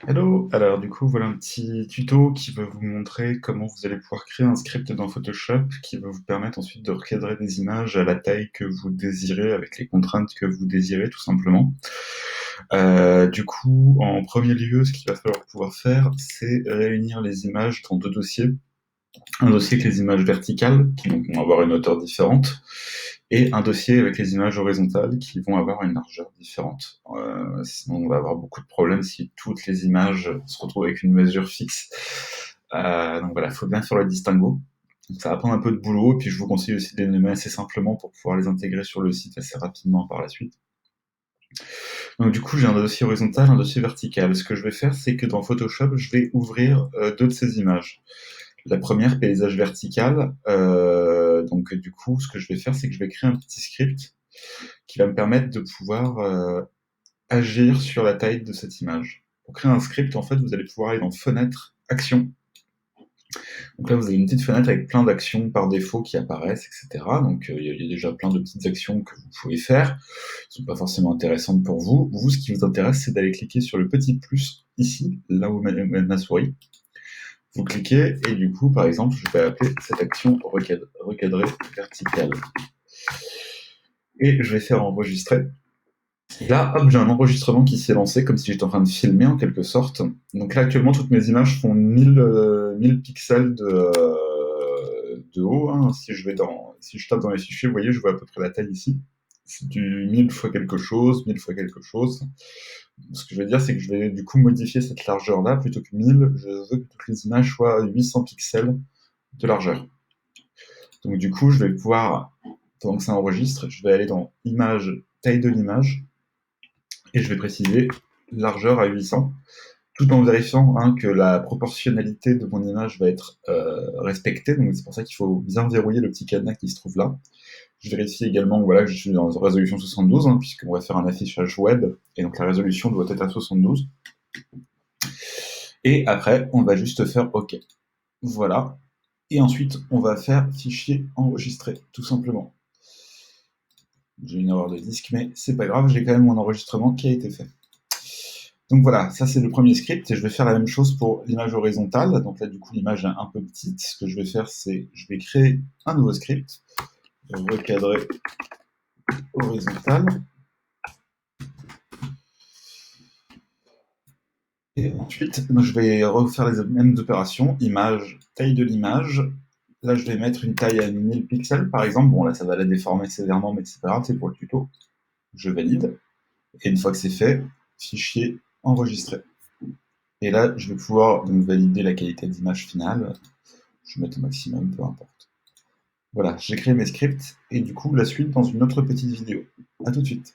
Hello! Alors du coup, voilà un petit tuto qui va vous montrer comment vous allez pouvoir créer un script dans Photoshop qui va vous permettre ensuite de recadrer des images à la taille que vous désirez, avec les contraintes que vous désirez tout simplement. Du coup, en premier lieu, ce qu'il va falloir pouvoir faire, c'est réunir les images dans deux dossiers. Un dossier avec les images verticales, qui donc vont avoir une hauteur différente, et un dossier avec les images horizontales qui vont avoir une largeur différente. Sinon, on va avoir beaucoup de problèmes si toutes les images se retrouvent avec une mesure fixe. Donc voilà, il faut bien faire le distinguo. Donc ça va prendre un peu de boulot, et puis je vous conseille aussi de les nommer assez simplement pour pouvoir les intégrer sur le site assez rapidement par la suite. Donc du coup, j'ai un dossier horizontal, un dossier vertical. Ce que je vais faire, c'est que dans Photoshop, je vais ouvrir deux de ces images. La première, paysage vertical. Donc du coup, ce que je vais faire, c'est que je vais créer un petit script qui va me permettre de pouvoir agir sur la taille de cette image. Pour créer un script, en fait, vous allez pouvoir aller dans Fenêtre, Action. Donc là, vous avez une petite fenêtre avec plein d'actions par défaut qui apparaissent, etc. Donc il y a déjà plein de petites actions que vous pouvez faire. Qui ne sont pas forcément intéressantes pour vous. Vous, ce qui vous intéresse, c'est d'aller cliquer sur le petit plus ici, là où ma souris. Vous cliquez et du coup, par exemple, je vais appeler cette action recadrer verticale. Et je vais faire enregistrer. Et là, hop, j'ai un enregistrement qui s'est lancé comme si j'étais en train de filmer en quelque sorte. Donc là, actuellement, toutes mes images font 1000 pixels de haut. Hein. Si je tape dans les fichiers, vous voyez, je vois à peu près la taille ici. C'est du 1000 fois quelque chose, 1000 fois quelque chose. Ce que je vais dire, c'est que je vais du coup modifier cette largeur-là. Plutôt que 1000, je veux que toutes les images soient à 800 pixels de largeur. Donc du coup, je vais pouvoir, pendant que ça enregistre, je vais aller dans Image, taille de l'image, et je vais préciser largeur à 800, tout en vérifiant que la proportionnalité de mon image va être respectée. Donc c'est pour ça qu'il faut bien verrouiller le petit cadenas qui se trouve là. Je vérifie également voilà, que je suis dans résolution 72, puisqu'on va faire un affichage web, et donc la résolution doit être à 72. Et après, on va juste faire OK. Voilà. Et ensuite, on va faire fichier enregistré, tout simplement. J'ai une erreur de disque, mais c'est pas grave, j'ai quand même mon enregistrement qui a été fait. Donc voilà, ça c'est le premier script, et je vais faire la même chose pour l'image horizontale. Donc là, du coup, l'image est un peu petite. Ce que je vais faire, c'est je vais créer un nouveau script, recadrer horizontal. Et ensuite, je vais refaire les mêmes opérations, image, taille de l'image. Là, je vais mettre une taille à 1000 pixels, par exemple. Bon, là, ça va la déformer sévèrement, mais c'est pas grave, c'est pour le tuto. Je valide. Et une fois que c'est fait, fichier enregistré. Et là, je vais pouvoir donc valider la qualité d'image finale. Je vais mettre au maximum, peu importe. Voilà, j'ai créé mes scripts, et du coup, la suite dans une autre petite vidéo. À tout de suite.